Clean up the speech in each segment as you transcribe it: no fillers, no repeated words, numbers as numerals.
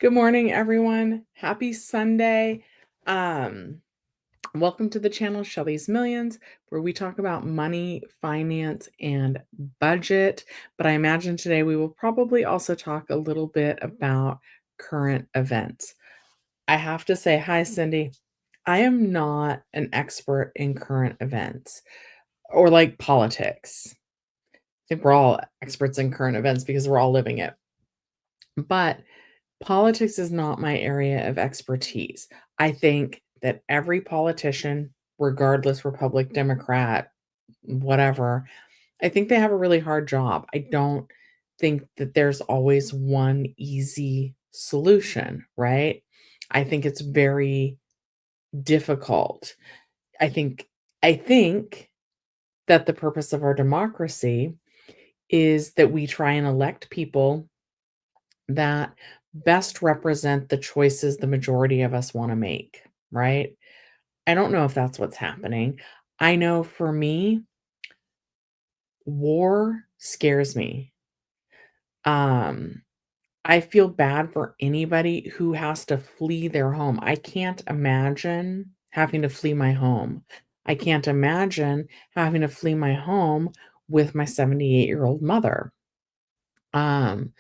Good morning, everyone. Happy Sunday. Um, Welcome to the channel Shelly's Millions, where we talk about money, finance, and budget. But I imagine today we will probably also talk a little bit about current events. I have to say, hi, Cindy. I am not an expert in current events or like politics. I think we're all experts in current events because we're all living it. But politics is not my area of expertise. I think that every politician, regardless Republic, Democrat, whatever, I think they have a really hard job. I don't think that there's always one easy solution, right? I think it's very difficult. I think that the purpose of our democracy is that we try and elect people that best represent the choices the majority of us wanna make, right? I don't know if that's what's happening. I know for me, war scares me. Um, I feel bad for anybody who has to flee their home. I can't imagine having to flee my home. I can't imagine having to flee my home with my 78-year-old mother. Um,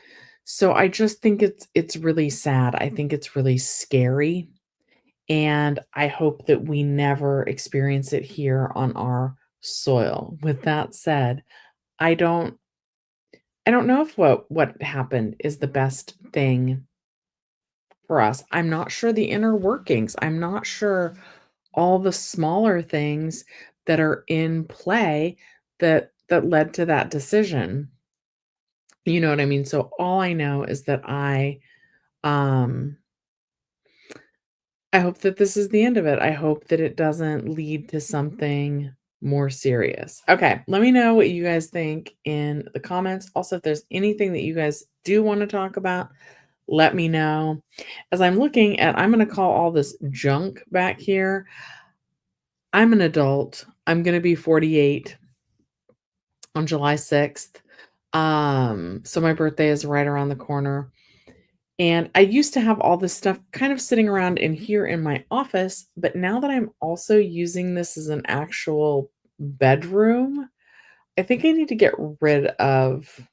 so I just think it's really sad. I think it's really scary, and I hope that we never experience it here on our soil. With that said, I don't I don't know if what happened is the best thing for us. I'm not sure the inner workings. I'm not sure all the smaller things that are in play that led to that decision. You know what I mean? So all I know is that um I hope that this is the end of it. I hope that it doesn't lead to something more serious. Okay, let me know what you guys think in the comments. Also, if there's anything that you guys do want to talk about, let me know. As I'm going to call all this junk back here. I'm an adult. I'm going to be 48 on July 6th. So my birthday is right around the corner. And I used to have all this stuff kind of sitting around in here in my office, but now that I'm also using this as an actual bedroom, I think I need to get rid of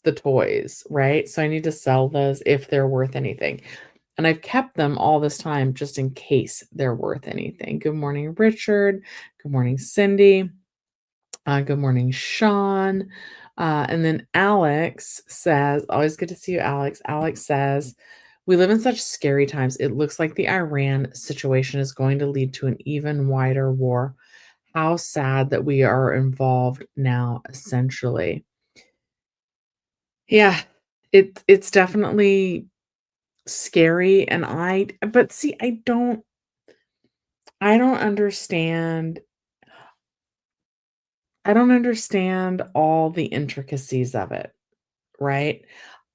the toys, right? So I need to sell those if they're worth anything. And I've kept them all this time just in case they're worth anything. Good morning, Richard. Good morning, Cindy. Good morning, Sean. And then Alex says, always good to see you, Alex. Alex says, we live in such scary times. It looks like the Iran situation is going to lead to an even wider war. How sad that we are involved now, essentially. Yeah, it's definitely scary. And but see, I don't understand. I don't understand all the intricacies of it. Right?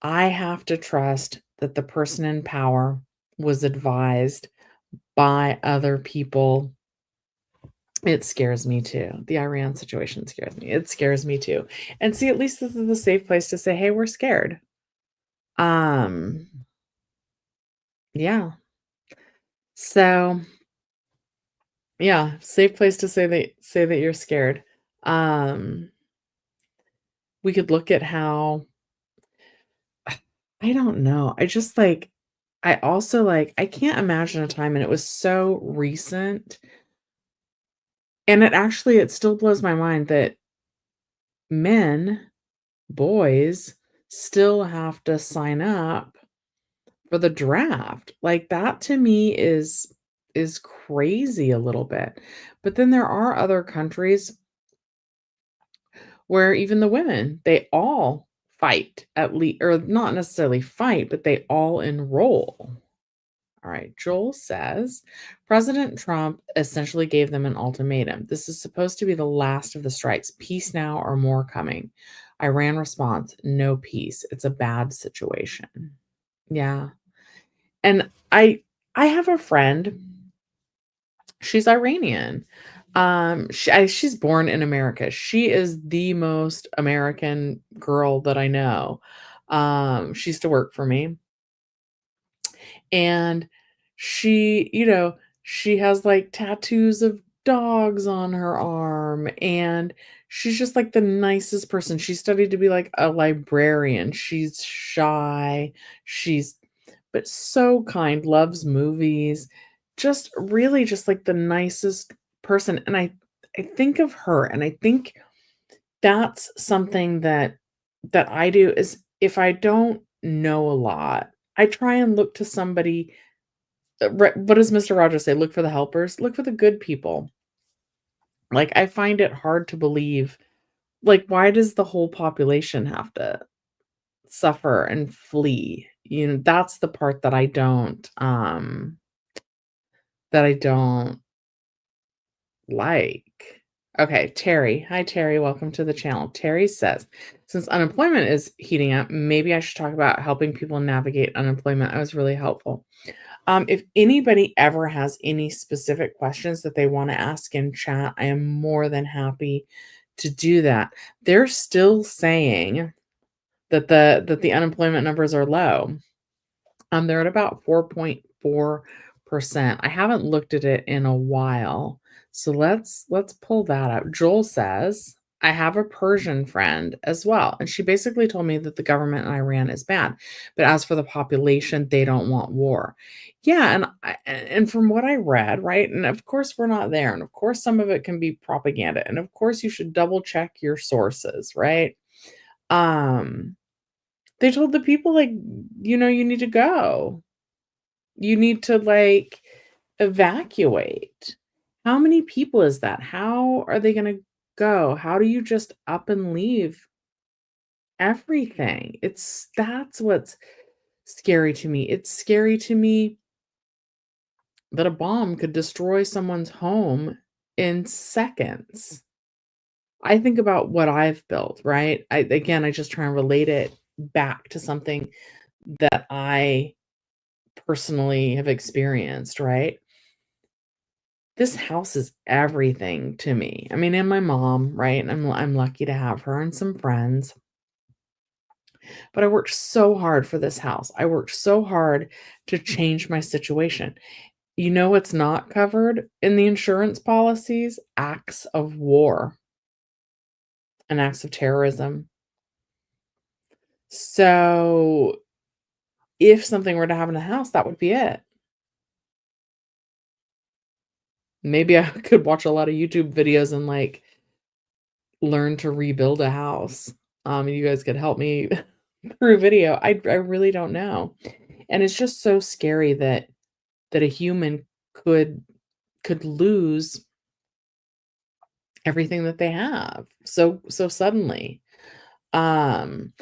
I have to trust that the person in power was advised by other people. It scares me too. The Iran situation scares me. It scares me too. And see, at least this is a safe place to say, "Hey, we're scared." Um, yeah. So, yeah, safe place to say that you're scared. Um, we could look at how I don't know. I also I can't imagine a time, and it was so recent. And it still blows my mind that men, boys, still have to sign up for the draft. Like, that to me is crazy a little bit. But then there are other countries where even the women, they all fight at least, or not necessarily fight, but they all enroll. All right, Joel says President Trump essentially gave them an ultimatum. This is supposed to be the last of the strikes. Peace now or more coming. Iran response, no peace. It's a bad situation. Yeah. And I have a friend, she's Iranian. She's born in America. She is the most American girl that I know. She used to work for me. And she has, like, tattoos of dogs on her arm, and she's just, like, the nicest person. She studied to be, like, a librarian. She's shy, she's but so kind, loves movies, just really just, like, the nicest person, and I think of her, and I think that's something that I do is if I don't know a lot, I try and look to somebody what does Mister Rogers say? "Look for the helpers." Look for the good people. Like, I find it hard to believe, like, why does the whole population have to suffer and flee? That's the part that I don't like. Okay, Terry. Hi, Terry. Welcome to the channel. Terry says, since unemployment is heating up, maybe I should talk about helping people navigate unemployment. I was really helpful. If anybody ever has any specific questions that they want to ask in chat, I am more than happy to do that. They're still saying that the unemployment numbers are low. They're at about 4.4%. I haven't looked at it in a while. So let's pull that up. Joel says, I have a Persian friend as well, and she basically told me that the government in Iran is bad, but as for the population, they don't want war. Yeah, and from what I read, right? And of course we're not there, and of course some of it can be propaganda, and of course you should double check your sources, right? Um they told the people, like, "You need to go. You need to, like, evacuate." How many people is that? How are they gonna go? How do you just up and leave everything? That's what's scary to me. It's scary to me that a bomb could destroy someone's home in seconds. I think about what I've built, right? I just try and relate it back to something that I personally have experienced, right? This house is everything to me. I mean, and my mom, right? And I'm lucky to have her and some friends. But I worked so hard for this house. I worked so hard to change my situation. You know what's not covered in the insurance policies? Acts of war and acts of terrorism. So if something were to happen to the house, that would be it. Maybe I could watch a lot of YouTube videos and, like, learn to rebuild a house. You guys could help me through video. I really don't know. And it's just so scary that a human could could lose everything that they have so suddenly. Um,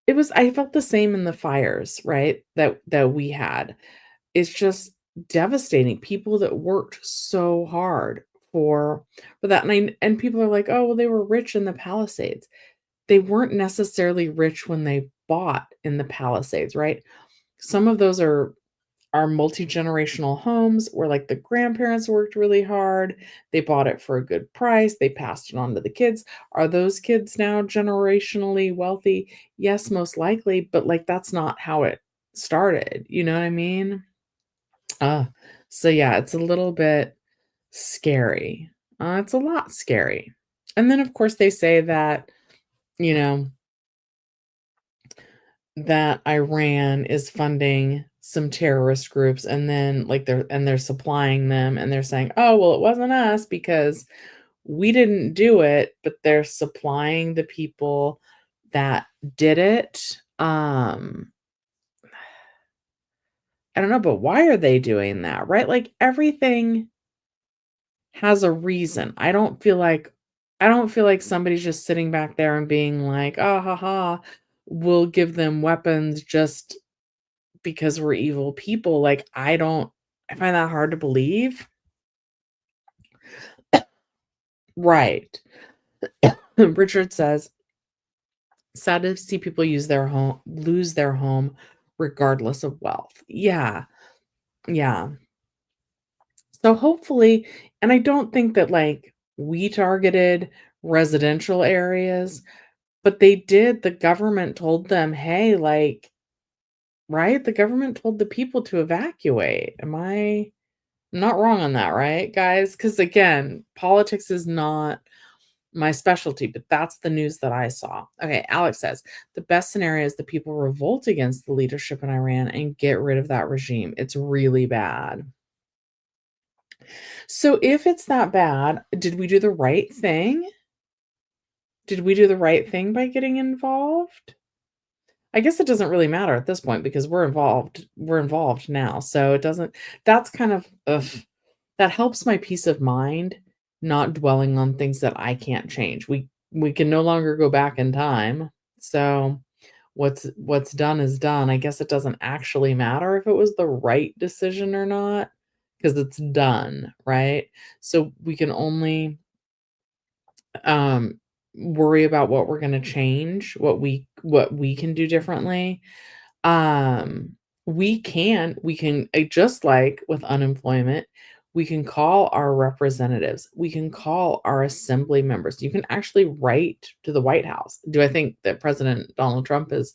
I felt the same in the fires, right? That we had. It's just devastating. People that worked so hard for that. And people are like, "Oh, well, they were rich in the Palisades." They weren't necessarily rich when they bought in the Palisades, right? Some of those are multi-generational homes where, like, the grandparents worked really hard, they bought it for a good price, they passed it on to the kids. Are those kids now generationally wealthy? Yes, most likely, but, like, that's not how it started, you know what I mean? Uh, so yeah, it's a little bit scary. It's a lot scary. And then, of course, they say that, you know, that Iran is funding some terrorist groups, and then, like, they're supplying them, and they're saying, "Oh, well, it wasn't us because we didn't do it," but they're supplying the people that did it. I don't know, but why are they doing that, right? Like, everything has a reason. I don't feel like somebody's just sitting back there and being like, "Ah, ha, ha, we'll give them weapons just because we're evil people." Like, I find that hard to believe. Right. Richard says, "Sad to see people lose their home regardless of wealth." Yeah, yeah. So hopefully, and I don't think that, like, we targeted residential areas, but the government told them, "Hey, like, right? The government told the people to evacuate. I'm not wrong on that, right, guys? Because again, politics is not my specialty, but that's the news that I saw. Okay, Alex says the best scenario is the people revolt against the leadership in Iran and get rid of that regime. It's really bad. So if it's that bad, did we do the right thing? Did we do the right thing by getting involved? I guess it doesn't really matter at this point because we're involved. We're involved now. So it doesn't that's kind of ugh, that helps my peace of mind not dwelling on things that I can't change. We can no longer go back in time. So what's done is done. I guess it doesn't actually matter if it was the right decision or not because it's done, right? So we can only um worry about what we're going to change, what we can do differently. um, we can just like with unemployment, we can call our representatives, we can call our assembly members. You can actually write to the White House. Do I think that President Donald Trump is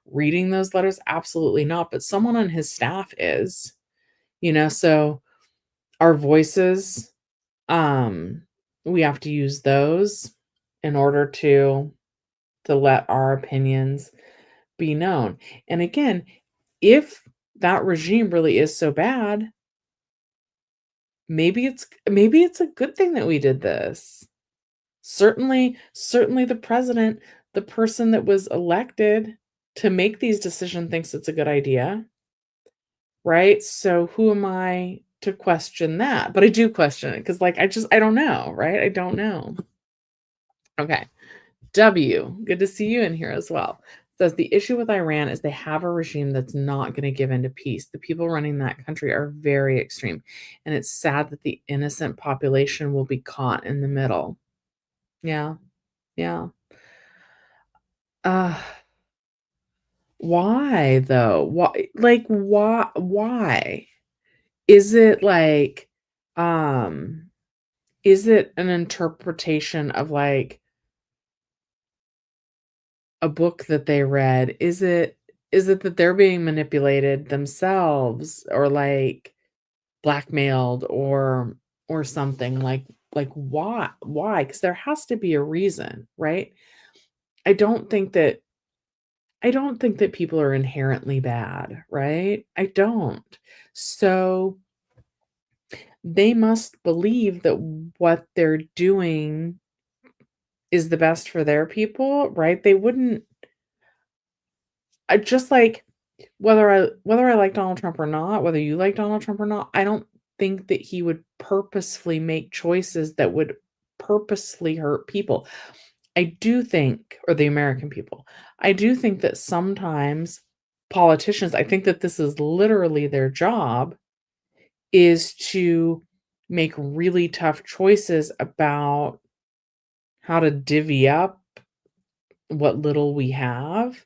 reading those letters? Absolutely not, but someone on his staff is, so our voices, um, we have to use those in order to let our opinions be known. And again, if that regime really is so bad, maybe it's a good thing that we did this. Certainly the president, the person that was elected to make these decisions thinks it's a good idea, right? So who am I to question that? But I do question it because I don't know, right? I don't know. Okay. W, good to see you in here as well. Says the issue with Iran is they have a regime that's not going to give in to peace. The people running that country are very extreme, and it's sad that the innocent population will be caught in the middle. Yeah, yeah. Uh, why though? Why? Is it um is it an interpretation of a book that they read? Is it that they're being manipulated themselves or, blackmailed or something? Why? Because there has to be a reason, right? I don't think that I don't think that people are inherently bad, right? I don't. So, they must believe that what they're doing is the best for their people, right? They wouldn't I just like whether I like Donald Trump or not, whether you like Donald Trump or not, I don't think that he would purposefully make choices that would purposely hurt people. I do think or the American people. I do think that sometimes politicians, I think that this is literally their job is to make really tough choices about how to divvy up what little we have.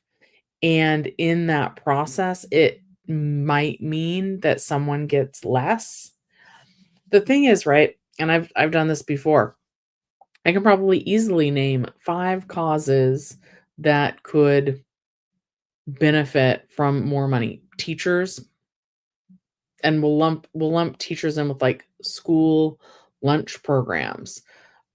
And in that process, it might mean that someone gets less. The thing is, right, and I've done this before. I can probably easily name 5 causes that could benefit from more money. Teachers, and we'll lump teachers in with school lunch programs.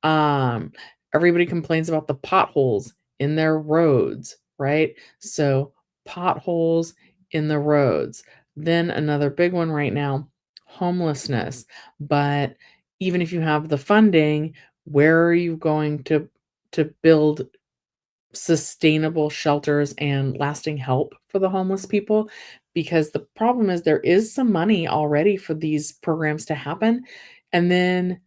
Um, Everybody complains about the potholes in their roads, right? So, potholes in the roads. Then another big one right now, homelessness. But even if you have the funding, where are you going to build sustainable shelters and lasting help for the homeless people? Because the problem is there is some money already for these programs to happen, and then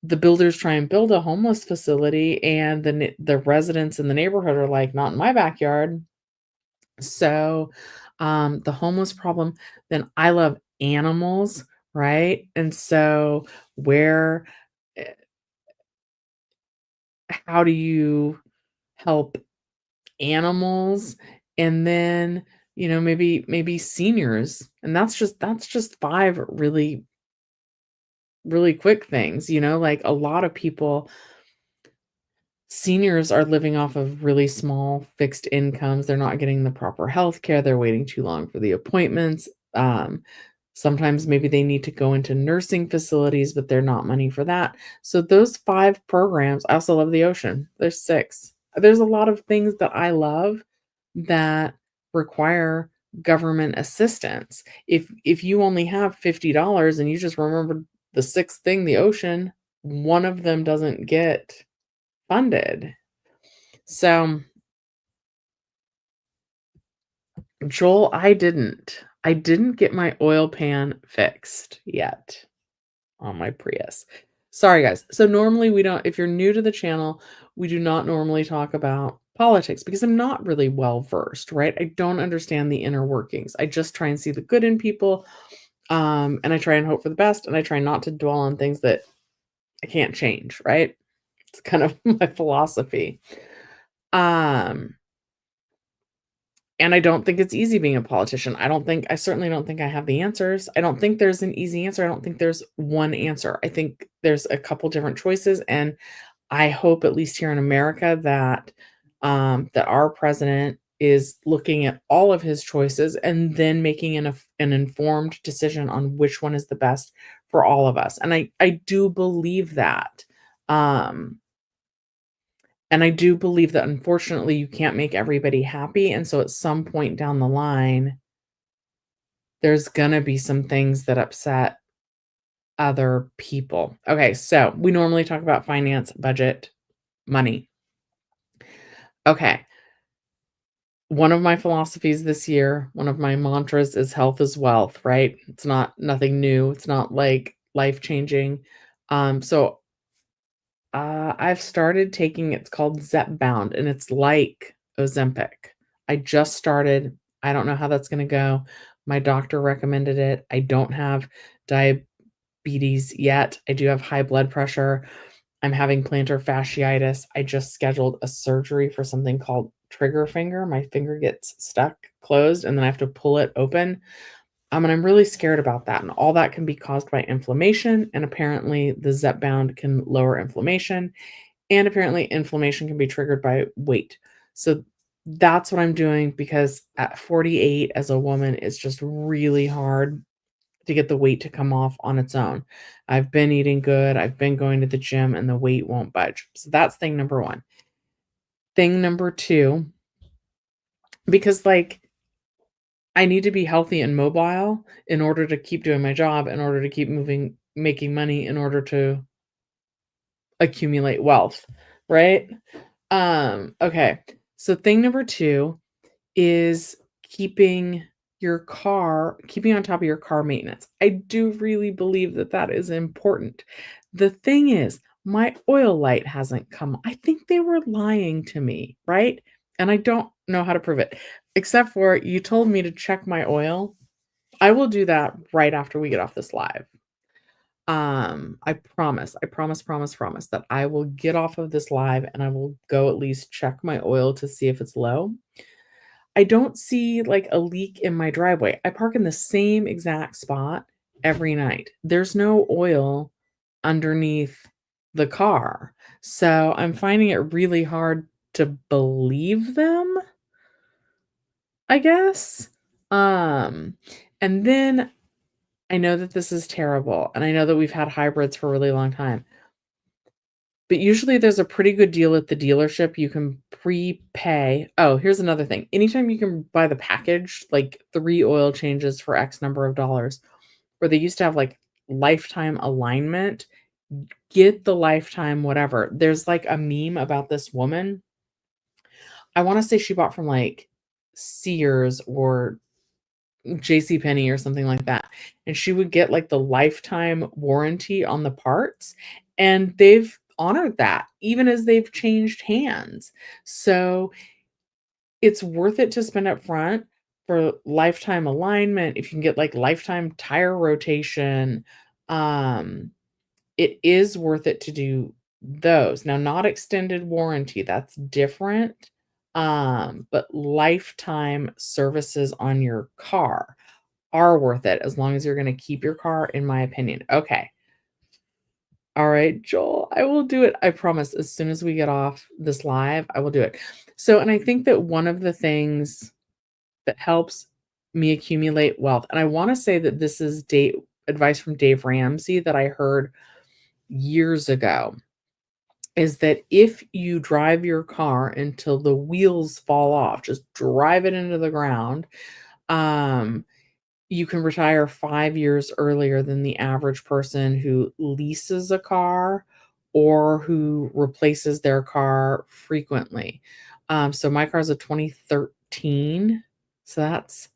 the builders try and build a homeless facility, and the residents in the neighborhood are like, "Not in my backyard." So, the homeless problem. Then I love animals, right? And so where eh, how do you help animals? And then, maybe seniors. And that's just 5 really, really quick things, like a lot of people Seniors are living off of really small fixed incomes. They're not getting the proper health care. They're waiting too long for the appointments. Sometimes maybe they need to go into nursing facilities, but they're not money for that. So those 5 programs, I also love the ocean. There's 6. There's a lot of things that I love that require government assistance. If you only have $50 and you just remember the 6th thing, the ocean, one of them doesn't get funded. So, Joel, I didn't get my oil pan fixed yet on my Prius. Sorry, guys. So normally we don't if you're new to the channel, we do not normally talk about politics because I'm not really well versed, right? I don't understand the inner workings. I just try and see the good in people, and I try and hope for the best, and I try not to dwell on things that I can't change, right? It's kind of my philosophy. Um And I don't think it's easy being a politician. I certainly don't think I have the answers. I don't think there's an easy answer. I don't think there's one answer. I think there's a couple different choices, and I hope, at least here in America, that that our president is looking at all of his choices and then making an informed decision on which one is the best for all of us. And I do believe that. Um, and I do believe that, unfortunately, you can't make everybody happy, and so at some point down the line, there's gonna be some things that upset other people. Okay, so we normally talk about finance, budget, money. Okay, one of my philosophies this year, one of my mantras is health is wealth, right? It's not nothing new, it's not, like, life-changing. So I've started taking it's called Zepbound, and it's like Ozempic. I just started. I don't know how that's gonna go. My doctor recommended it. I don't have diabetes yet. I do have high blood pressure. I'm having plantar fasciitis. I just scheduled a surgery for something called trigger finger. My finger gets stuck closed, and then I have to pull it open. And I'm really scared about that, and all that can be caused by inflammation, and apparently the Zepbound can lower inflammation, and apparently inflammation can be triggered by weight. So that's what I'm doing because at 48 as a woman, it's just really hard to get the weight to come off on its own. I've been eating good, I've been going to the gym, and the weight won't budge. So that's thing number 1. Thing number 2, because, like, I need to be healthy and mobile in order to keep doing my job, in order to keep moving, making money, in order to accumulate wealth, right? Okay. So thing number 2 is keeping on top of your car maintenance. I do really believe that that is important. The thing is, my oil light hasn't come. I think they were lying to me, right? And I don't know how to prove it. Except for you told me to check my oil. I will do that right after we get off this live. I promise that I will get off of this live and I will go at least check my oil to see if it's low. I don't see, like, a leak in my driveway. I park in the same exact spot every night. There's no oil underneath the car. So I'm finding it really hard to believe them, I guess. Um, and then I know that this is terrible, and I know that we've had hybrids for a really long time. But usually there's a pretty good deal at the dealership. You can prepay. Oh, here's another thing. Anytime you can buy the package, like 3 oil changes for X number of dollars, where they used to have like lifetime alignment, get the lifetime whatever. There's like a meme about this woman. I want to say she bought from like Sears or JCPenney or something like that. And she would get like the lifetime warranty on the parts, and they've honored that even as they've changed hands. So it's worth it to spend up front for lifetime alignment. If you can get like lifetime tire rotation, um, it is worth it to do those. Now, not extended warranty, that's different. But lifetime services on your car are worth it as long as you're gonna keep your car, in my opinion. Okay. All right, Joel, I will do it. I promise. As soon as we get off this live, I will do it. So, and I think that one of the things that helps me accumulate wealth, and I want to say that this is advice from Dave Ramsey that I heard years ago, is that if you drive your car until the wheels fall off, just drive it into the ground, um, you can retire 5 years earlier than the average person who leases a car or who replaces their car frequently. So my car is a 2013, so that's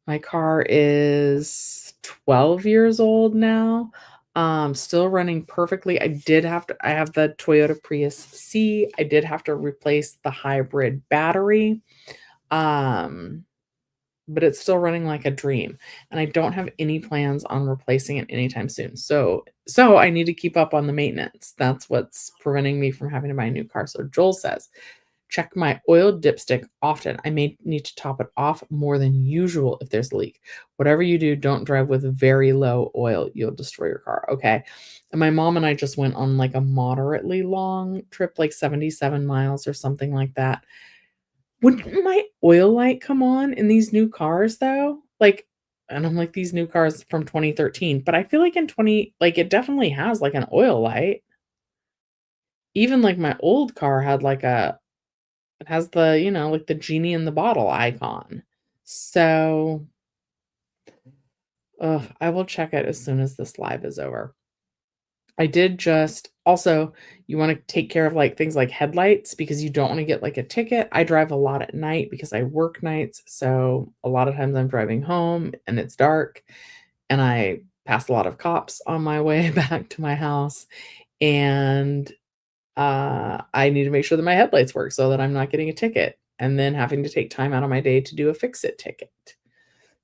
my car is 12 years old now, still running perfectly. I have the Toyota Prius C. I did have to replace the hybrid battery, um, but it's still running like a dream, and I don't have any plans on replacing it anytime soon. So I need to keep up on the maintenance. That's what's preventing me from having to buy a new car. So Joel says, check my oil dipstick often. I may need to top it off more than usual if there's a leak. Whatever you do, don't drive with very low oil. You'll destroy your car. Okay. And my mom and I just went on like a moderately long trip, like 77 miles or something like that. Wouldn't my oil light come on in these new cars though? Like, and I'm like, these new cars from 2013, but I feel like like it definitely has like an oil light. Even like my old car had like it has the, like the genie in the bottle icon. So, I will check it as soon as this live is over. I did just also, you want to take care of like things like headlights because you don't want to get like a ticket. I drive a lot at night because I work nights. So, a lot of times I'm driving home and it's dark and I pass a lot of cops on my way back to my house. And I need to make sure that my headlights work so that I'm not getting a ticket and then having to take time out of my day to do a fix it ticket.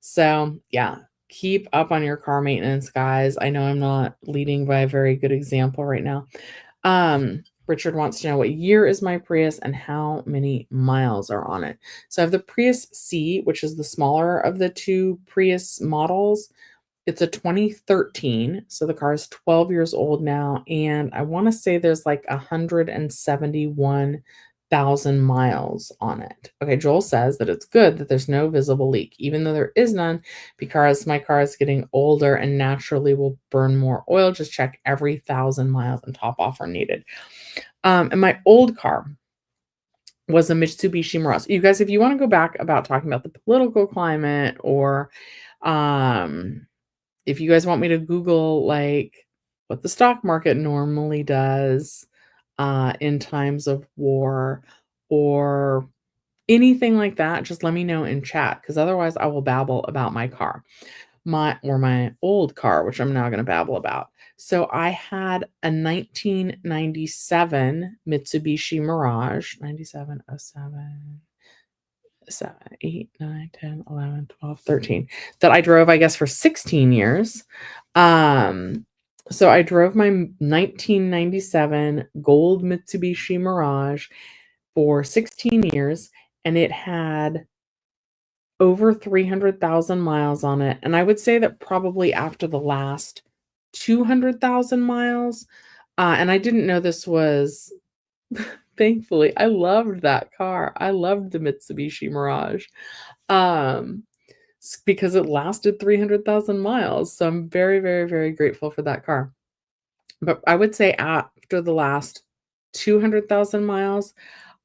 So, yeah, keep up on your car maintenance, guys. I know I'm not leading by a very good example right now. Richard wants to know what year is my Prius and how many miles are on it. So I have the Prius C, which is the smaller of the two Prius models. It's a 2013, so the car is 12 years old now, and I wanna say there's, like, 171,000 miles on it. Okay, Joel says that it's good that there's no visible leak, even though there is none, because my car is getting older and naturally will burn more oil. Just check every 1,000 miles and top off are needed. And my old car was a Mitsubishi Mirage. You guys, if you wanna go back about talking about the political climate or, um if you guys want me to Google, like, what the stock market normally does, in times of war or anything like that, just let me know in chat, because otherwise I will babble about my car. My old car, which I'm now gonna babble about. So I had a 1997 Mitsubishi Mirage, 97, oh 07 7, 8, 9, 10, 11, 12, 13 that I drove, I guess, for 16 years. So I drove my 1997 gold Mitsubishi Mirage for 16 years, and it had over 300,000 miles on it. And I would say that probably after the last 200,000 miles, and I didn't know this was thankfully, I loved that car. I loved the Mitsubishi Mirage, um, because it lasted 300,000 miles, so I'm very, very, very grateful for that car. But I would say after the last 200,000 miles,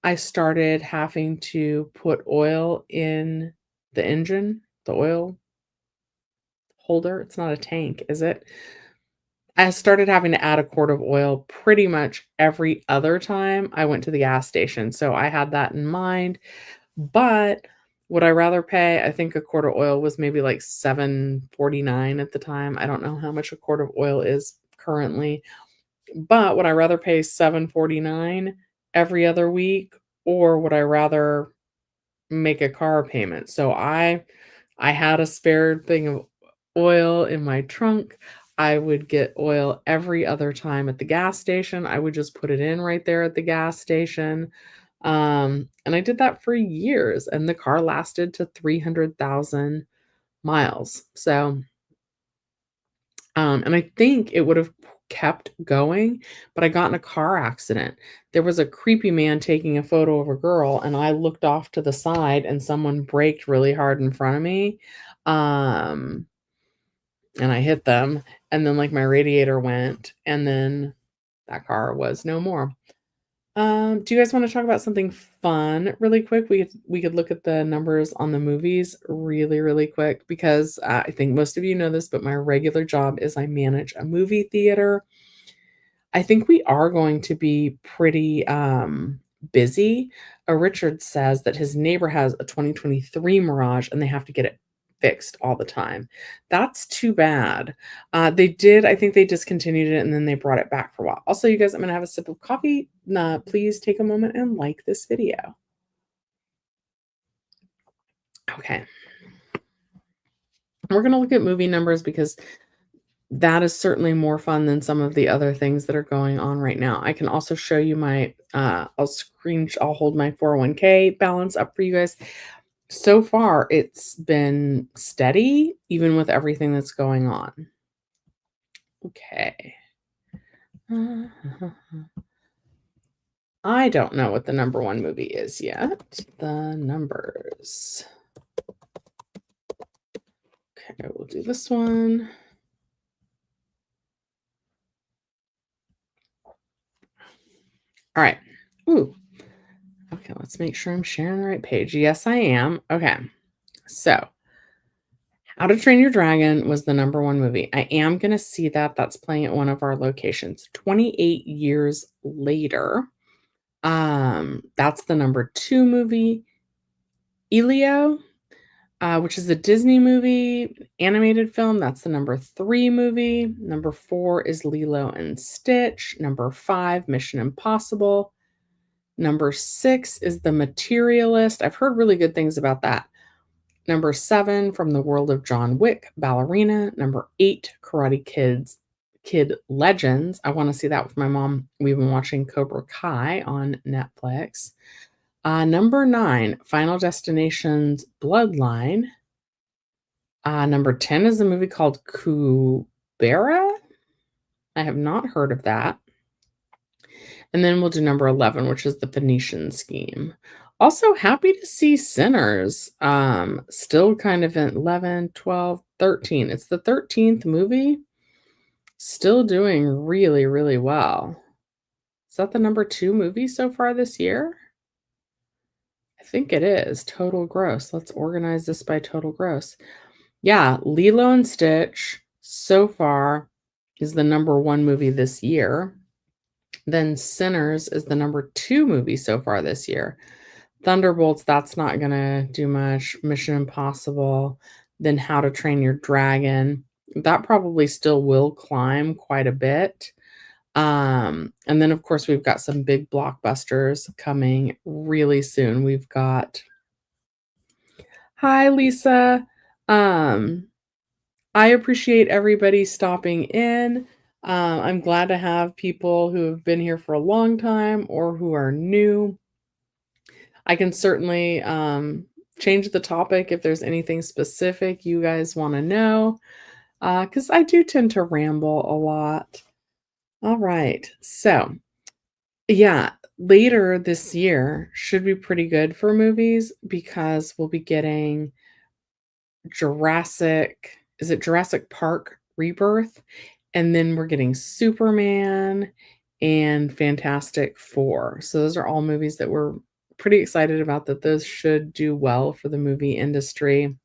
I started having to put oil in the engine, the oil holder. It's not a tank, is it? I started having to add a quart of oil pretty much every other time I went to the gas station, so I had that in mind, but would I rather pay, I think a quart of oil was maybe like 7.49 at the time. I don't know how much a quart of oil is currently, but would I rather pay 7.49 every other week, or would I rather make a car payment? So I had a spare thing of oil in my trunk. I would get oil every other time at the gas station. I would just put it in right there at the gas station. And I did that for years, and the car lasted to 300,000 miles. So, and I think it would have kept going, but I got in a car accident. There was a creepy man taking a photo of a girl, and I looked off to the side, and someone braked really hard in front of me, um, and I hit them, and then, like, my radiator went, and then that car was no more. Do you guys wanna talk about something fun really quick? We could look at the numbers on the movies really, really quick because, I think most of you know this, but my regular job is I manage a movie theater. I think we are going to be pretty, busy. Richard says that his neighbor has a 2023 Mirage, and they have to get it fixed all the time. That's too bad. I think they discontinued it, and then they brought it back for a while. Also, you guys, I'm gonna have a sip of coffee. Please take a moment and like this video. Okay. We're gonna look at movie numbers because that is certainly more fun than some of the other things that are going on right now. I can also show you I'll hold my 401k balance up for you guys. So far, it's been steady even with everything that's going on. Okay. I don't know what the number 1 movie is yet. The numbers. Okay, we'll do this one. All right. Ooh. Okay, let's make sure I'm sharing the right page. Yes, I am. Okay. So, How to Train Your Dragon was the number 1 movie. I am gonna see that. That's playing at one of our locations. 28 years later, that's the number 2 movie. Elio, which is a Disney movie, animated film, that's the number 3 movie. Number 4 is Lilo and Stitch. Number 5, Mission Impossible. Number 6 is The Materialist. I've heard really good things about that. Number 7, From the World of John Wick, Ballerina. Number 8, Kid Legends. I wanna see that with my mom. We've been watching Cobra Kai on Netflix. Number 9, Final Destination's Bloodline. Number 10 is a movie called Kubera. I have not heard of that. And then we'll do number 11, which is The Phoenician Scheme. Also, happy to see Sinners, still kind of in 11, 12, 13. It's the 13th movie, still doing really, really well. Is that the number 2 movie so far this year? I think it is. Total gross. Let's organize this by total gross. Yeah, Lilo and Stitch so far is the number 1 movie this year. Then Sinners is the number 2 movie so far this year. Thunderbolts, that's not gonna do much. Mission Impossible, then How to Train Your Dragon. That probably still will climb quite a bit. And then, of course, we've got some big blockbusters coming really soon. We've got Hi, Lisa. Um, I appreciate everybody stopping in. I'm glad to have people who have been here for a long time or who are new. I can certainly change the topic if there's anything specific you guys want to know, because I do tend to ramble a lot. All right. So, yeah, later this year should be pretty good for movies because we'll be getting is it Jurassic Park Rebirth? And then we're getting Superman and Fantastic Four. So those are all movies that we're pretty excited about that those should do well for the movie industry.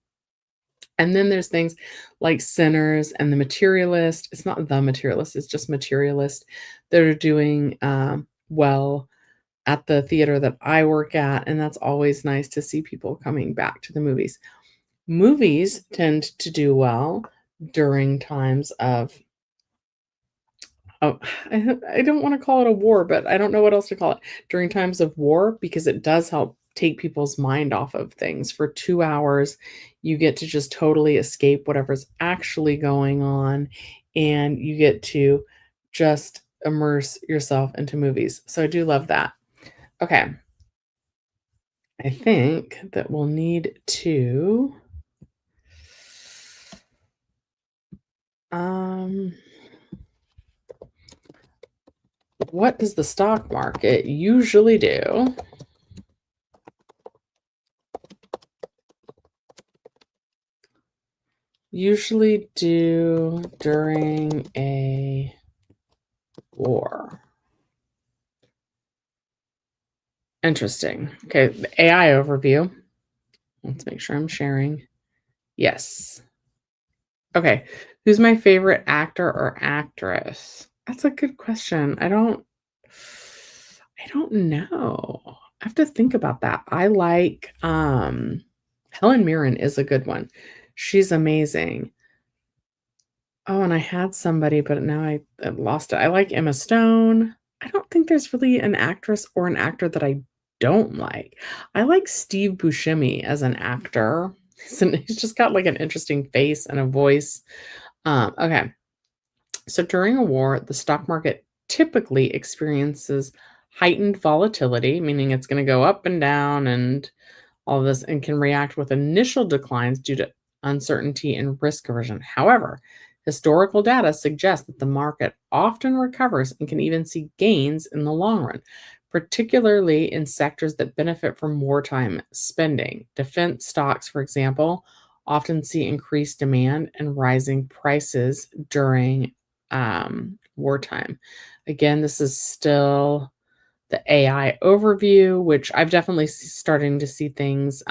And then there's things like Sinners and The Materialist. It's not The Materialist, it's just Materialist that are doing well at the theater that I work at. And that's always nice to see people coming back to the movies. Movies tend to do well during times of oh, I don't wanna call it a war, but I don't know what else to call it. During times of war, because it does help take people's mind off of things. For 2 hours, you get to just totally escape whatever's actually going on, and you get to just immerse yourself into movies. So I do love that. Okay. I think that we'll need to um What does the stock market usually do? Usually do during a war. Interesting. Okay, the AI overview. Let's make sure I'm sharing. Yes. Okay. Who's my favorite actor or actress? That's a good question. I don't know. I have to think about that. I like Helen Mirren is a good one. She's amazing. Oh, and I had somebody, but now I lost it. I like Emma Stone. I don't think there's really an actress or an actor that I don't like. I like Steve Buscemi as an actor. He's just got like an interesting face and a voice. Okay. So during a war, the stock market typically experiences heightened volatility, meaning it's going to go up and down and all this, and can react with initial declines due to uncertainty and risk aversion. However, historical data suggests that the market often recovers and can even see gains in the long run, particularly in sectors that benefit from wartime spending. Defense stocks, for example, often see increased demand and rising prices during wartime. Again, this is still the AI overview, which I've definitely starting to see things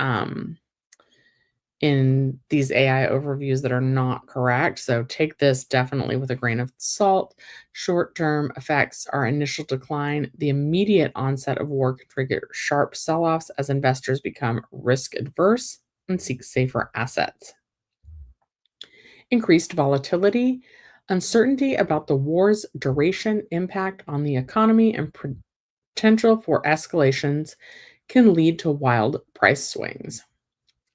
in these AI overviews that are not correct. So take this definitely with a grain of salt. Short term effects are initial decline. The immediate onset of war can trigger sharp sell offs as investors become risk adverse and seek safer assets. Increased volatility, uncertainty about the war's duration, impact on the economy, and potential for escalations can lead to wild price swings.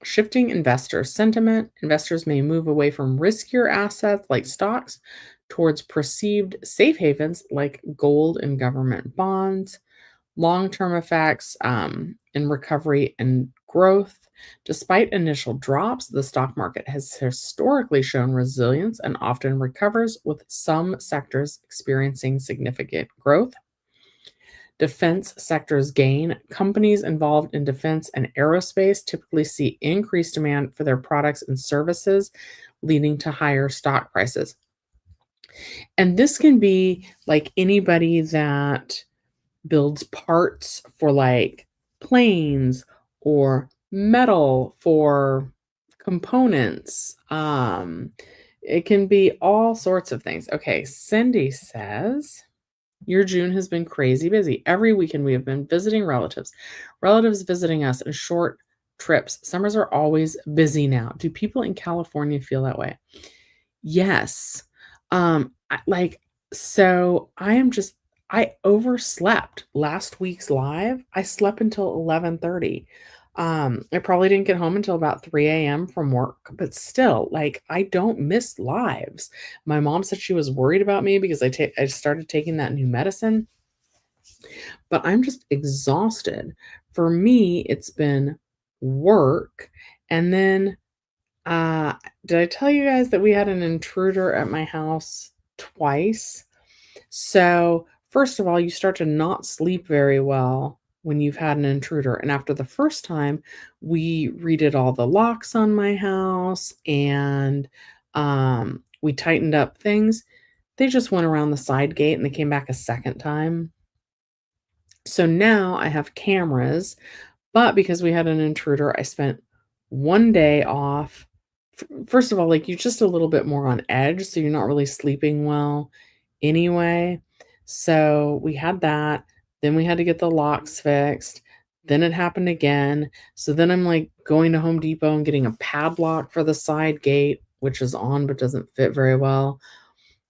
Shifting investor sentiment, investors may move away from riskier assets like stocks towards perceived safe havens like gold and government bonds. Long term effects in recovery and growth. Despite initial drops, the stock market has historically shown resilience and often recovers, with some sectors experiencing significant growth. Defense sectors gain. Companies involved in defense and aerospace typically see increased demand for their products and services, leading to higher stock prices. And this can be like anybody that builds parts for like planes or metal for components. It can be all sorts of things. Okay, Cindy says, your June has been crazy busy. Every weekend we have been visiting relatives, relatives visiting us, and short trips. Summers are always busy now. Do people in California feel that way? Yes. Like, so I overslept last week's live. I slept until 11:30. I probably didn't get home until about 3 a.m. from work, but still, like, I don't miss lives. My mom said she was worried about me because I started taking that new medicine, but I'm just exhausted. For me, it's been work, and then uh, did I tell you guys that we had an intruder at my house twice? So, first of all, you start to not sleep very well when you've had an intruder. And after the first time, we redid all the locks on my house and we tightened up things. They just went around the side gate and they came back a second time. So now I have cameras, but because we had an intruder, I spent one day off. First of all, like, you're just a little bit more on edge, so you're not really sleeping well anyway. So we had that. Then we had to get the locks fixed. Then it happened again. So then I'm like going to Home Depot and getting a padlock for the side gate, which is on but doesn't fit very well.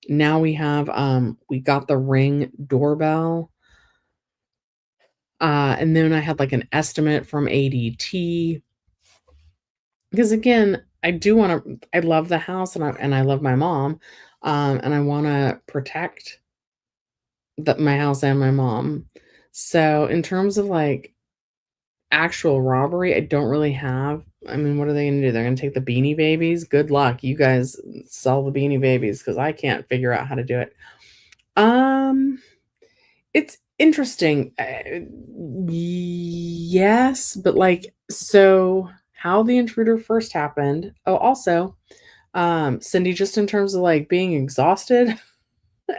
Now we got the Ring doorbell. And then I had like an estimate from ADT because again, I love the house and I love my mom. And I want to protect my house and my mom. So in terms of like actual robbery, I don't really have. I mean, what are they going to do? They're going to take the Beanie Babies. Good luck. You guys sell the Beanie Babies because I can't figure out how to do it. Um, It's interesting. Yes, but, like, so how the intruder first happened. Oh, also, Cindy, just in terms of, like, being exhausted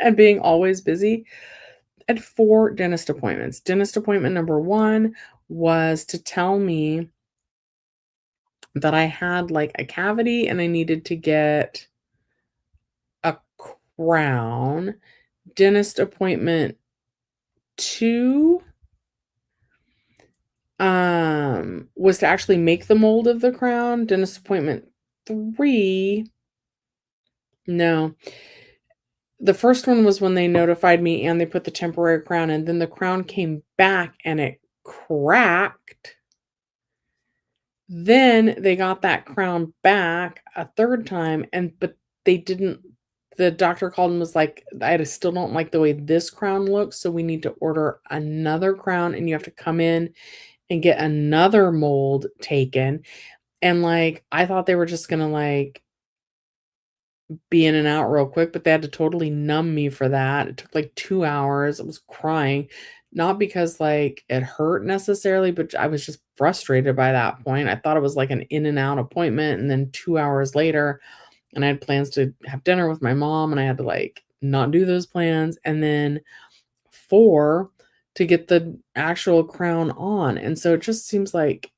and being always busy, I had 4 dentist appointments. Dentist appointment number 1 was to tell me that I had, like, a cavity and I needed to get a crown. Dentist appointment 2, was to actually make the mold of the crown. Dentist appointment 3, no. The first one was when they notified me and they put the temporary crown in, then the crown came back and it cracked. Then they got that crown back a 3rd time, but they didn't the doctor called and was like, "I still don't like the way this crown looks, so we need to order another crown, and you have to come in and get another mold taken." And, like, I thought they were just gonna, like, be in and out real quick, but they had to totally numb me for that. It took, like, 2 hours. I was crying, not because, like, it hurt necessarily, but I was just frustrated by that point. I thought it was, like, an in and out appointment, and then 2 hours later, and I had plans to have dinner with my mom, and I had to, like, not do those plans, and then 4 to get the actual crown on, and so it just seems like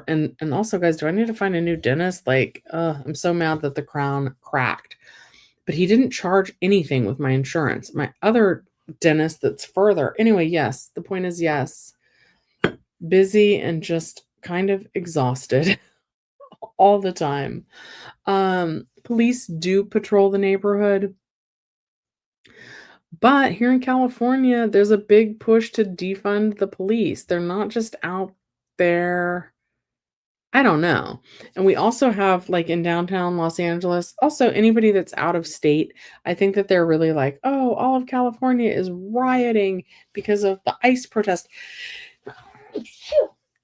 and also, guys, do I need to find a new dentist? Like, I'm so mad that the crown cracked. But he didn't charge anything with my insurance. My other dentist that's further anyway, yes, the point is yes, busy and just kind of exhausted all the time. Police do patrol the neighborhood, but here in California, there's a big push to defund the police. They're not just out there. I don't know. And we also have, like, in downtown Los Angeles, also anybody that's out of state, I think that they're really like, "Oh, all of California is rioting because of the ICE protest."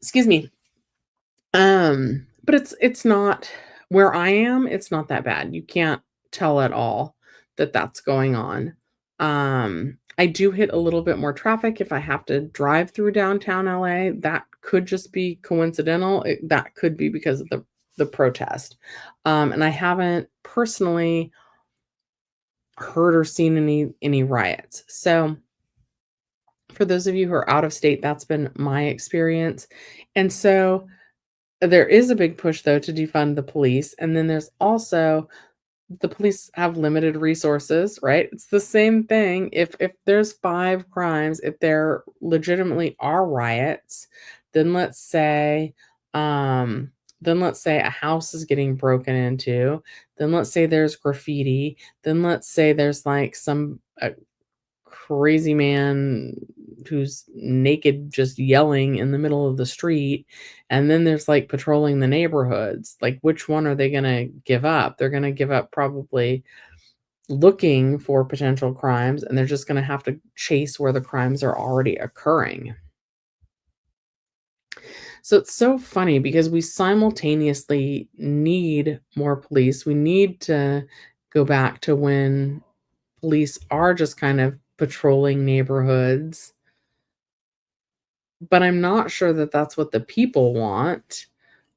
Excuse me. But it's not where I am, it's not that bad. You can't tell at all that that's going on. I do hit a little bit more traffic if I have to drive through downtown LA. That could just be coincidental. That could be because of the protest. And I haven't personally heard or seen any riots. So for those of you who are out of state, that's been my experience. And so there is a big push, though, to defund the police, and then there's also the police have limited resources, right? It's the same thing. If there's 5 crimes, if there legitimately are riots, then let's say a house is getting broken into, then let's say there's graffiti, then let's say there's, like, some crazy man who's naked just yelling in the middle of the street, and then there's, like, patrolling the neighborhoods. Like, which one are they gonna give up? They're gonna give up probably looking for potential crimes, and they're just gonna have to chase where the crimes are already occurring. So it's so funny because we simultaneously need more police. We need to go back to when police are just kind of patrolling neighborhoods. But I'm not sure that that's what the people want.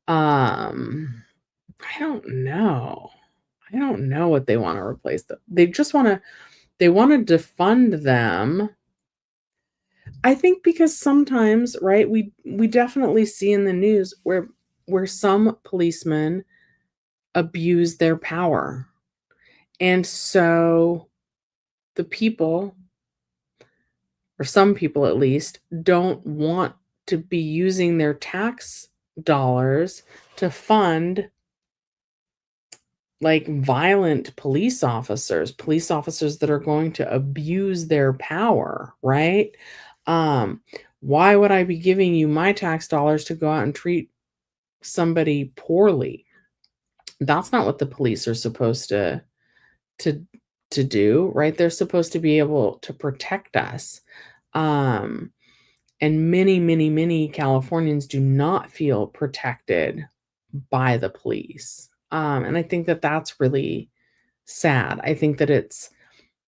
Um, I don't know. I don't know what they wanna replace them. They wanna defund them. I think because sometimes, right, we definitely see in the news where some policemen abuse their power. And so the people, or some people at least, don't want to be using their tax dollars to fund, like, violent police officers that are going to abuse their power, right? Um, why would I be giving you my tax dollars to go out and treat somebody poorly? That's not what the police are supposed to to do, right? They're supposed to be able to protect us. Um, and many, many, many Californians do not feel protected by the police. And I think that that's really sad. I think that it's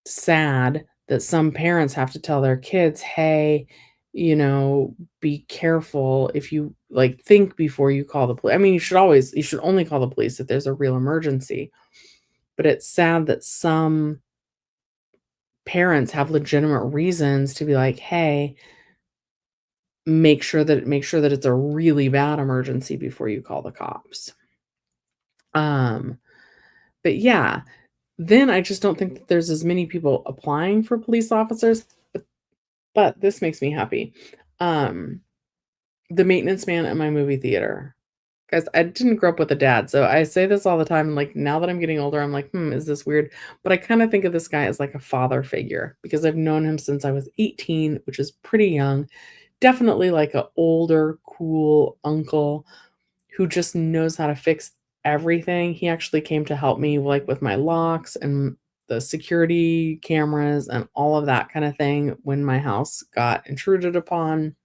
sad that some parents have to tell their kids, "Hey, be careful if you like, think before you call the police." I mean, you should only call the police if there's a real emergency, but it's sad that some parents have legitimate reasons to be like, "Hey, make sure that it's a really bad emergency before you call the cops." Um, but yeah, then I just don't think that there's as many people applying for police officers, but this makes me happy. Um, the maintenance man at my movie theater. Guys, I didn't grow up with a dad, so I say this all the time, and, like, now that I'm getting older, I'm like, "Hmm, is this weird?" But I kinda think of this guy as, like, a father figure because I've known him since I was 18, which is pretty young. Definitely like a older, cool uncle who just knows how to fix everything. He actually came to help me, like, with my locks and the security cameras and all of that kinda thing when my house got intruded upon.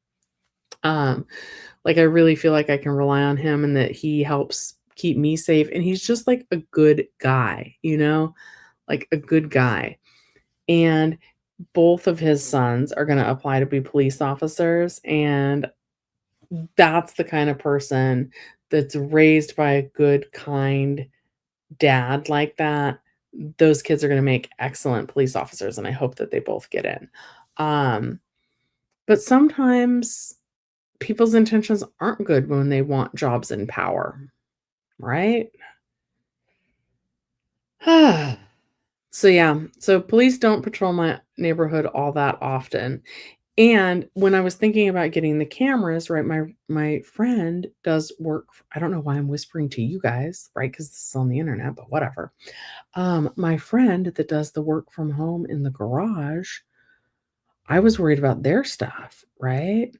Um, like, I really feel like I can rely on him and that he helps keep me safe, and he's just, like, a good guy, like, a good guy, and both of his sons are gonna apply to be police officers, and that's the kind of person that's raised by a good, kind dad like that. Those kids are gonna make excellent police officers, and I hope that they both get in. Um, but sometimes people's intentions aren't good when they want jobs and power, right? So, yeah, so police don't patrol my neighborhood all that often. And when I was thinking about getting the cameras, right, my friend does work I don't know why I'm whispering to you guys, right? Because this is on the internet, but whatever. My friend that does the work from home in the garage, I was worried about their stuff, right?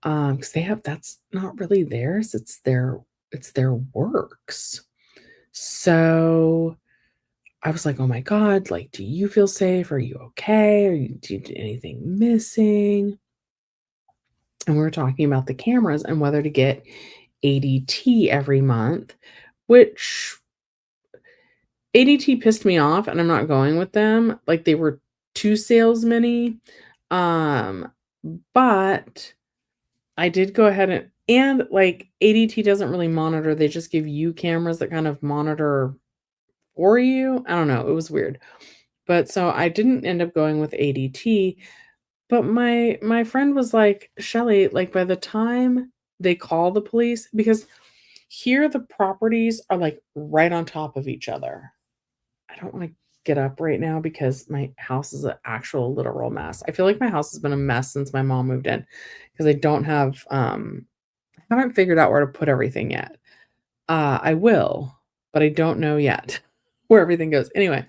Because they have that's not really theirs, it's their works. So, I was like, "Oh my god, like, do you feel safe? Are you okay? Anything missing?" And we were talking about the cameras and whether to get ADT every month, which ADT pissed me off, and I'm not going with them. Like, they were too salesman-y, um, but I did go ahead like, ADT doesn't really monitor, they just give you cameras that kind of monitor for you. I don't know, it was weird. But so I didn't end up going with ADT, but my friend was like, "Shelly, like, by the time they call the police" because here the properties are, like, right on top of each other. I don't wanna get up right now because my house is an actual literal mess. I feel like my house has been a mess since my mom moved in because I don't have, I haven't figured out where to put everything yet. I will, but I don't know yet where everything goes. Anyway,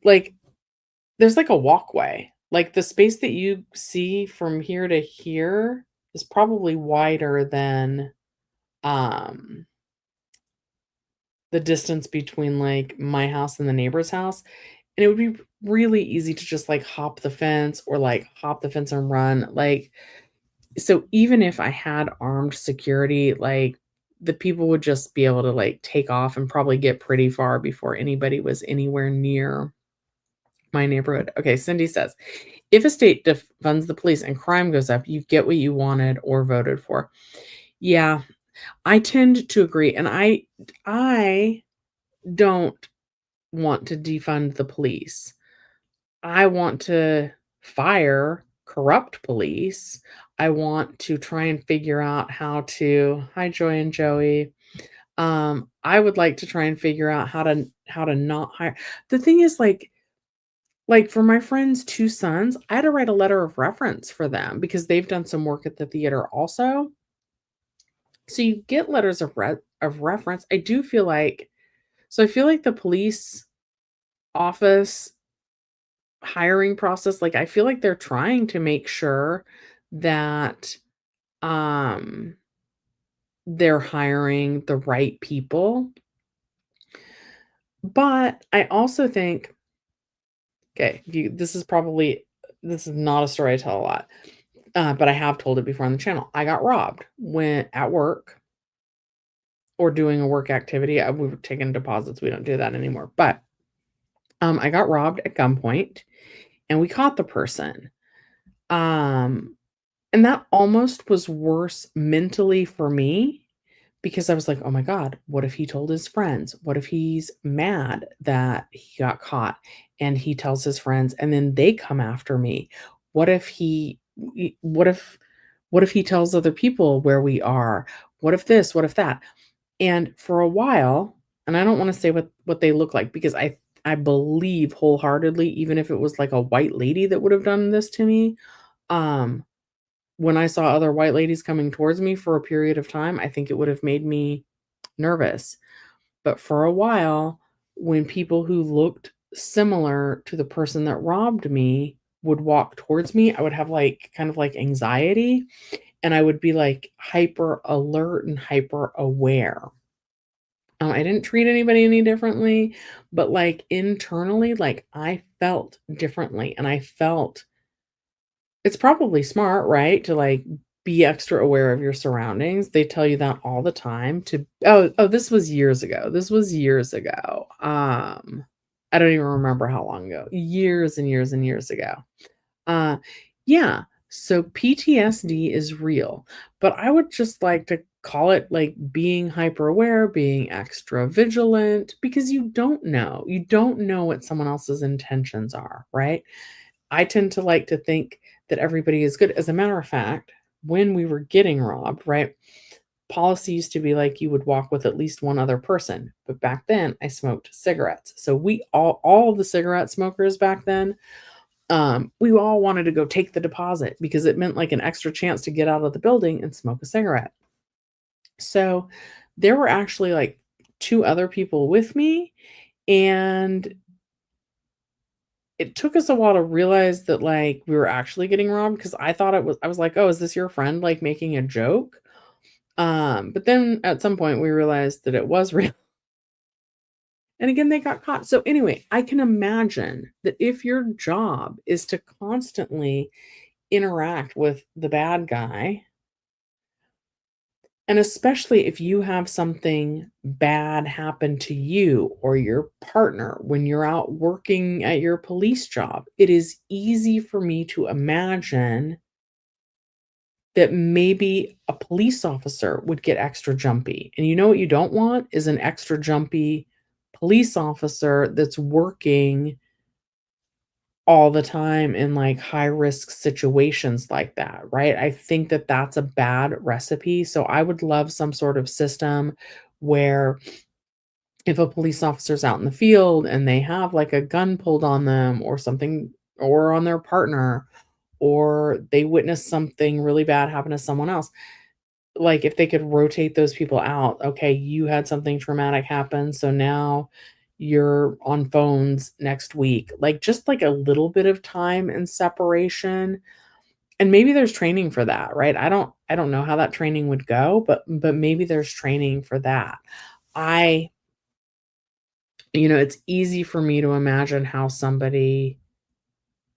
like, there's, like, a walkway. Like, the space that you see from here to here is probably wider than, um, the distance between, like, my house and the neighbor's house, and it would be really easy to just, like, hop the fence or, like, hop the fence and run, like so even if I had armed security, like, the people would just be able to, like, take off and probably get pretty far before anybody was anywhere near my neighborhood. Okay, Cindy says, "If a state funds the police and crime goes up, you get what you wanted or voted for." Yeah, I tend to agree, and I don't want to defund the police. I want to fire corrupt police. I want to try and figure out how to Hi, Joy and Joey. I would like to try and figure out how to not hire the thing is, like, for my friend's 2 sons, I had to write a letter of reference for them because they've done some work at the theater also. So you get letters of reference. I feel like the police office hiring process, like, I feel like they're trying to make sure that, um, they're hiring the right people, but I also think okay, you this is not a story I tell a lot, but I have told it before on the channel. I got robbed when at work or doing a work activity. We were taking deposits, we don't do that anymore, but, I got robbed at gunpoint, and we caught the person. Um, and that almost was worse mentally for me because I was like, "Oh my god, what if he told his friends? What if he's mad that he got caught and he tells his friends and then they come after me? What if he what if he tells other people where we are? What if this? What if that?" And for a while, and I don't wanna say what they look like because I believe wholeheartedly, even if it was like a white lady that would have done this to me, um, when I saw other white ladies coming towards me for a period of time, I think it would have made me nervous. But for a while, when people who looked similar to the person that robbed me would walk towards me, I would have, like, kind of like anxiety, and I would be, like, hyper alert and hyper aware. I didn't treat anybody any differently, but, like, internally, like, I felt differently, and I felt it's probably smart, right, to, like, be extra aware of your surroundings. They tell you that all the time to this was years ago. This was years ago. I don't even remember how long ago. Years and years and years ago. Uh, yeah, so PTSD is real, but I would just like to call it, like, being hyper aware, being extra vigilant, because you don't know. You don't know what someone else's intentions are, right? I tend to like to think that everybody is good. As a matter of fact, when we were getting robbed, right, policy used to be like you would walk with at least one other person. But back then, I smoked cigarettes. So we all of the cigarette smokers back then, we all wanted to go take the deposit because it meant like an extra chance to get out of the building and smoke a cigarette. So there were actually like two other people with me, and it took us a while to realize that, like, we were actually getting robbed because I was like, "Oh, is this your friend, like, making a joke?" But then at some point, we realized that it was real, and again, they got caught. So anyway, I can imagine that if your job is to constantly interact with the bad guy, and especially if you have something bad happen to you or your partner when you're out working at your police job, it is easy for me to imagine that maybe a police officer would get extra jumpy. And you know what you don't want is an extra jumpy police officer that's working all the time in, like, high risk situations like that, right? I think that that's a bad recipe, so I would love some sort of system where if a police officer's out in the field and they have, like, a gun pulled on them or something or on their partner, or they witness something really bad happen to someone else, like, if they could rotate those people out, "Okay, you had something traumatic happen, so now you're on phones next week." Like, just, like, a little bit of time and separation, and maybe there's training for that, right? I don't know how that training would go, but maybe there's training for that. I it's easy for me to imagine how somebody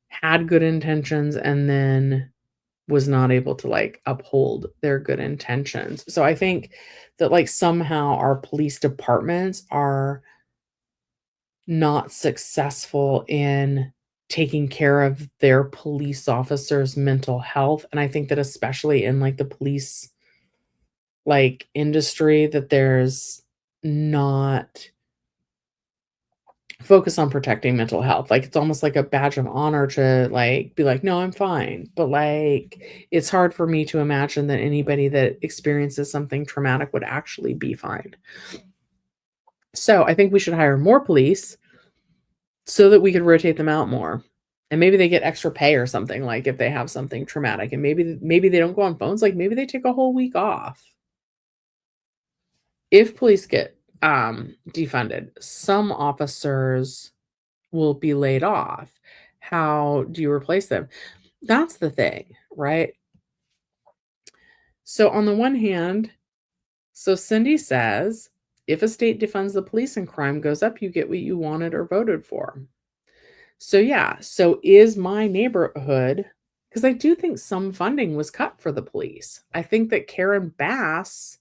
had good intentions and then was not able to, like, uphold their good intentions. So I think that, like, somehow our police departments are not successful in taking care of their police officers' mental health, and I think that especially in, like, the police, like, industry, that there's not focus on protecting mental health. Like, it's almost like a badge of honor to, like, be like, "No, I'm fine." But, like, it's hard for me to imagine that anybody that experiences something traumatic would actually be fine. So, I think we should hire more police so that we could rotate them out more. And maybe they get extra pay or something, like, if they have something traumatic, and maybe they don't go on phones, like, maybe they take a whole week off. If police get, defunded, some officers will be laid off. How do you replace them? That's the thing, right? So on the one hand, so Cindy says, if a state defunds the police and crime goes up, you get what you wanted or voted for. So yeah, so is my neighborhood, because I do think some funding was cut for the police. I think that Karen Bass,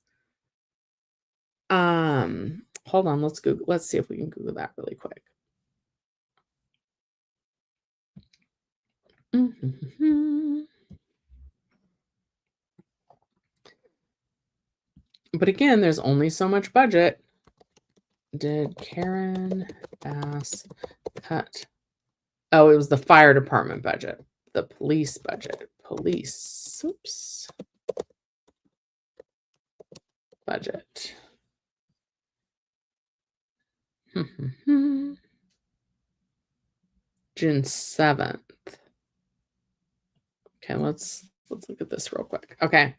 hold on, let's see if we can Google that really quick. Mhm. But again, there's only so much budget. Did Karen Bass cut? Oh, it was the fire department budget, the police budget, oops, budget. June 7th. Okay, let's look at this real quick. Okay.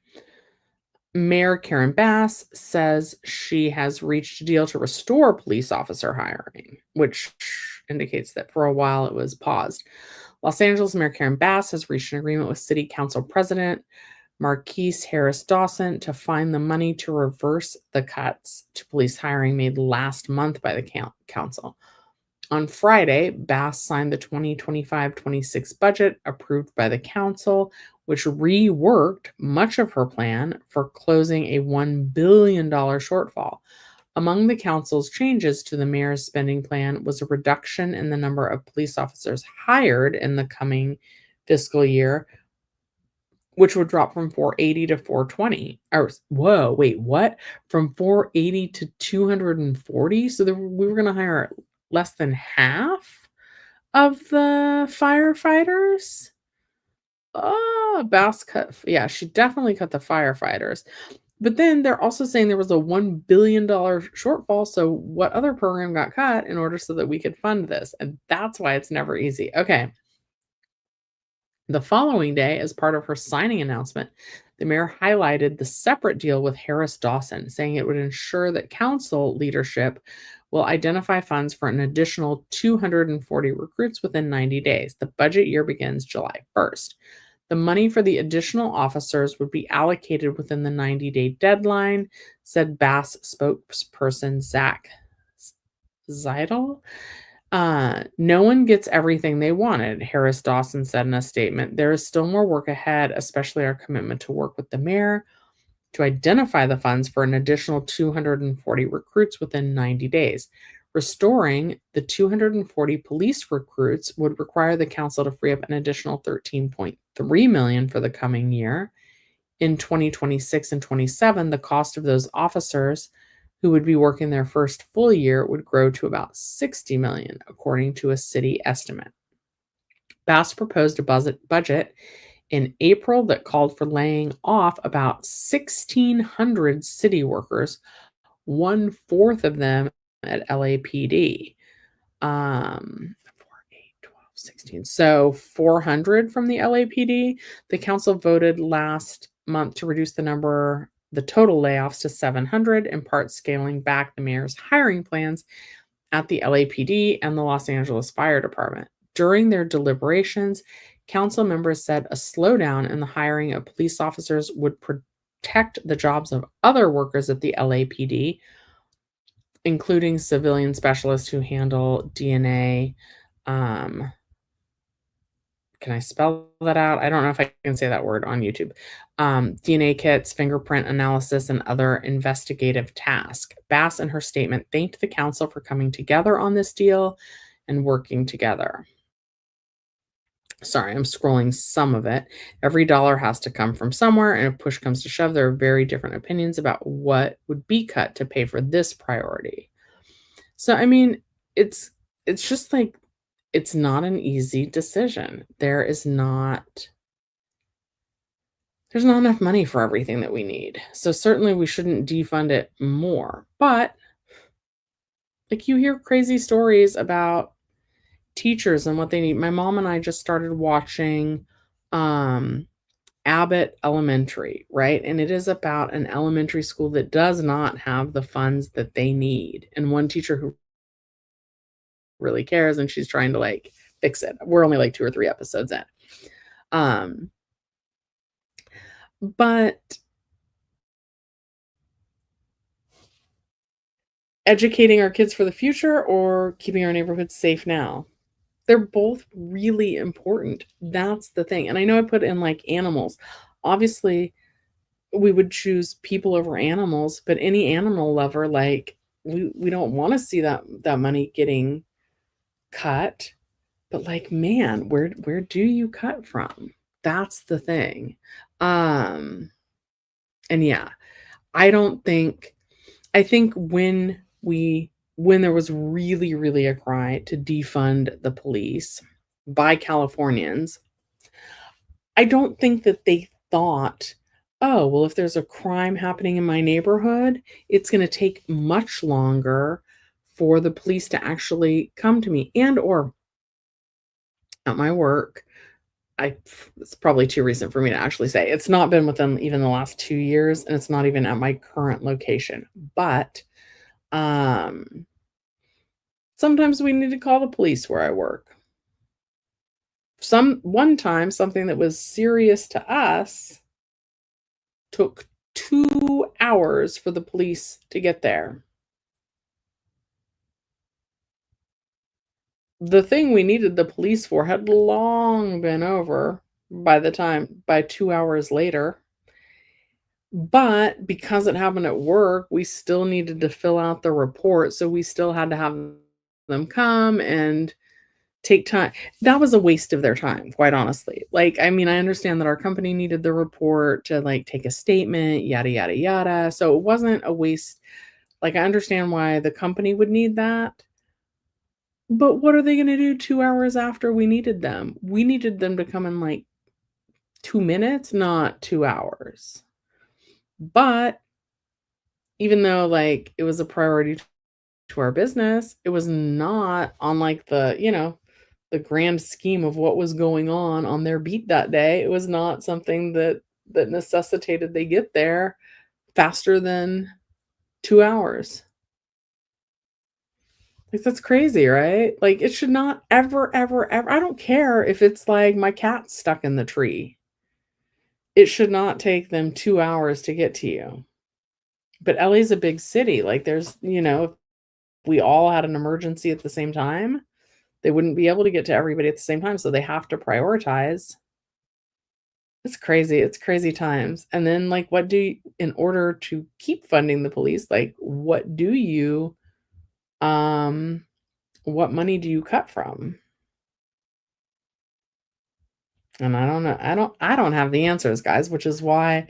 Mayor Karen Bass says she has reached a deal to restore police officer hiring, which indicates that for a while it was paused. Los Angeles Mayor Karen Bass has reached an agreement with City Council President Marquise Harris Dawson to find the money to reverse the cuts to police hiring made last month by the council. On Friday, Bass signed the 2025-26 budget approved by the council, which reworked much of her plan for closing a $1 billion shortfall. Among the council's changes to the mayor's spending plan was a reduction in the number of police officers hired in the coming fiscal year, which would drop from 480 to 420. Or whoa, wait, what? From 480 to 240? So we were going to hire less than half of the firefighters? Oh, Bass cut. Yeah, she definitely cut the firefighters. But then they're also saying there was a $1 billion shortfall. So what other program got cut in order so that we could fund this? And that's why it's never easy. Okay. The following day, as part of her signing announcement, the mayor highlighted the separate deal with Harris Dawson, saying it would ensure that council leadership will identify funds for an additional 240 recruits within 90 days. The budget year begins July 1st. The money for the additional officers would be allocated within the 90-day deadline, said Bass spokesperson Zach Zeidel. No one gets everything they wanted, Harris Dawson said in a statement. There is still more work ahead, especially our commitment to work with the mayor to identify the funds for an additional 240 recruits within 90 days. Restoring the 240 police recruits would require the council to free up an additional $13.3 million for the coming year. In 2026 and 27, the cost of those officers who would be working their first full year would grow to about $60 million, according to a city estimate. Bass proposed a budget in April that called for laying off about 1,600 city workers, 1/4 of them at LAPD. 4, 8, 12, 16. So 400 from the LAPD. The council voted last month to reduce the total layoffs to 700, in part scaling back the mayor's hiring plans at the LAPD and the Los Angeles Fire Department. During their deliberations, council members said a slowdown in the hiring of police officers would protect the jobs of other workers at the LAPD, including civilian specialists who handle DNA. Can I spell that out? I don't know if I can say that word on YouTube. DNA kits, fingerprint analysis, and other investigative tasks. Bass, in her statement, thanked the council for coming together on this deal and working together. Sorry, I'm scrolling some of it. Every dollar has to come from somewhere, and if push comes to shove, there are very different opinions about what would be cut to pay for this priority. So, I mean, it's just like it's not an easy decision. There's not enough money for everything that we need. So certainly we shouldn't defund it more. But like you hear crazy stories about teachers and what they need. My mom and I just started watching Abbott Elementary, right? And it is about an elementary school that does not have the funds that they need. And one teacher who really cares and she's trying to like fix it. We're only like 2 or 3 episodes in. But educating our kids for the future or keeping our neighborhoods safe now? They're both really important. That's the thing. And I know I put in like animals. Obviously, we would choose people over animals, but any animal lover, like we don't want to see that money getting cut. But, like, man, where do you cut from? That's the thing. Um, and yeah, I don't think I think when there was really, really a cry to defund the police by Californians, I don't think that they thought, "Oh, well, if there's a crime happening in my neighborhood, it's gonna take much longer for the police to actually come to me," and or at my work, it's probably too recent for me to actually say. It's not been within even the last 2 years, and it's not even at my current location, but, um, sometimes we need to call the police where I work. One time, something that was serious to us took 2 hours for the police to get there. The thing we needed the police for had long been over by 2 hours later, but because it happened at work, we still needed to fill out the report, so we still had to have them come and take time. That was a waste of their time, quite honestly. Like, I mean, I understand that our company needed the report to, like, take a statement, yada, yada, yada, so it wasn't a waste. Like, I understand why the company would need that, but what are they gonna do 2 hours after we needed them? We needed them to come in, like, 2 minutes, not 2 hours. But even though, like, it was a priority to our business, it was not on, like, the grand scheme of what was going on their beat that day. It was not something that necessitated they get there faster than 2 hours. Like, that's crazy, right? Like, it should not ever, ever, ever I don't care if it's like my cat's stuck in the tree. It should not take them 2 hours to get to you. But LA's a big city, like, if we all had an emergency at the same time, they wouldn't be able to get to everybody at the same time, so they have to prioritize. It's crazy times. And then, like, in order to keep funding the police, like, um what money do you cut from? And I don't know. I don't have the answers, guys, which is why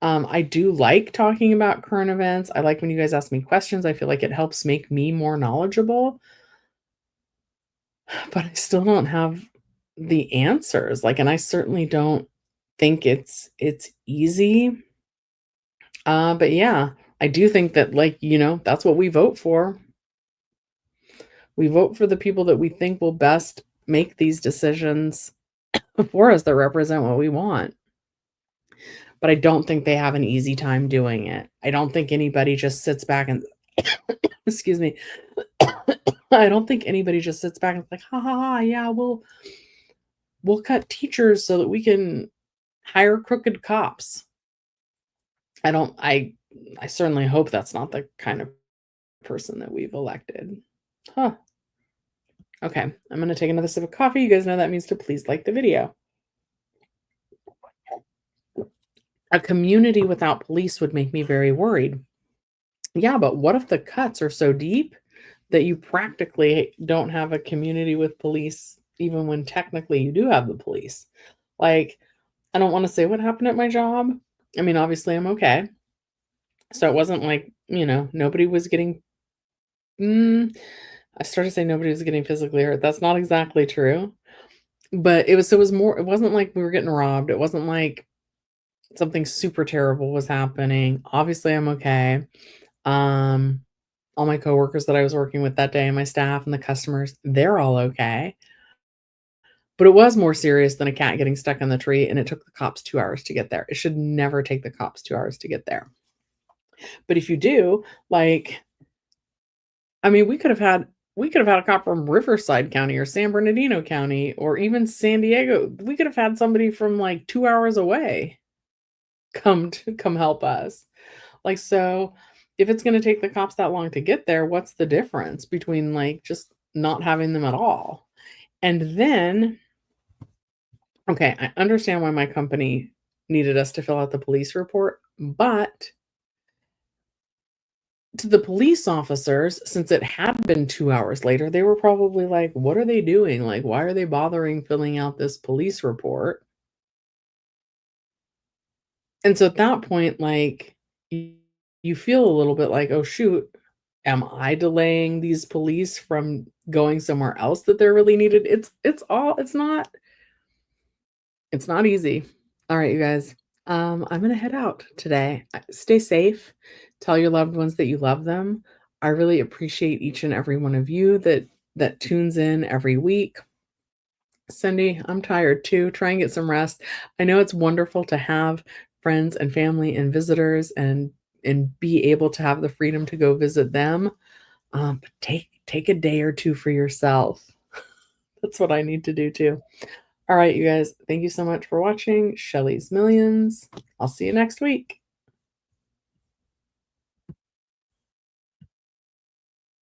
I do like talking about current events. I like when you guys ask me questions. I feel like it helps make me more knowledgeable, but I still don't have the answers. Like, and I certainly don't think it's easy. But yeah, I do think that, like, that's what we vote for. We vote for the people that we think will best make these decisions for us that represent what we want. But I don't think they have an easy time doing it. I don't think anybody just sits back and excuse me. I don't think anybody just sits back and is like, "Ha ha ha, yeah, we'll cut teachers so that we can hire crooked cops." I don't I certainly hope that's not the kind of person that we've elected. Huh. Okay, I'm gonna take another sip of coffee. You guys know that means to please like the video. A community without police would make me very worried. Yeah, but what if the cuts are so deep that you practically don't have a community with police even when technically you do have the police? Like, I don't wanna say what happened at my job. I mean, obviously, I'm okay. So it wasn't like, nobody was getting mm, I started to say nobody was getting physically hurt. That's not exactly true. But it wasn't like we were getting robbed. It wasn't like something super terrible was happening. Obviously, I'm okay. Um, all my coworkers that I was working with that day and my staff and the customers, they're all okay. But it was more serious than a cat getting stuck in the tree, and it took the cops 2 hours to get there. It should never take the cops 2 hours to get there. But if you do, like, I mean, we could have had a cop from Riverside County or San Bernardino County or even San Diego. We could have had somebody from, like, 2 hours away come help us. Like, so if it's gonna take the cops that long to get there, what's the difference between, like, just not having them at all? And then okay, I understand why my company needed us to fill out the police report, but To the police officers, since it had been 2 hours later, they were probably like, "What are they doing? Like, why are they bothering filling out this police report?" And so at that point, like, y you feel a little bit like, "Oh, shoot, am I delaying these police from going somewhere else that they're really needed?" It's not easy. Alright, you guys, I'm gonna head out today. Stay safe, tell your loved ones that you love them. I really appreciate each and every one of you that tunes in every week. Cindy, I'm tired too. Try and get some rest. I know it's wonderful to have friends and family and visitors and be able to have the freedom to go visit them. But take a day or 2 for yourself. That's what I need to do too. All right, you guys, thank you so much for watching Shelly's Millions. I'll see you next week.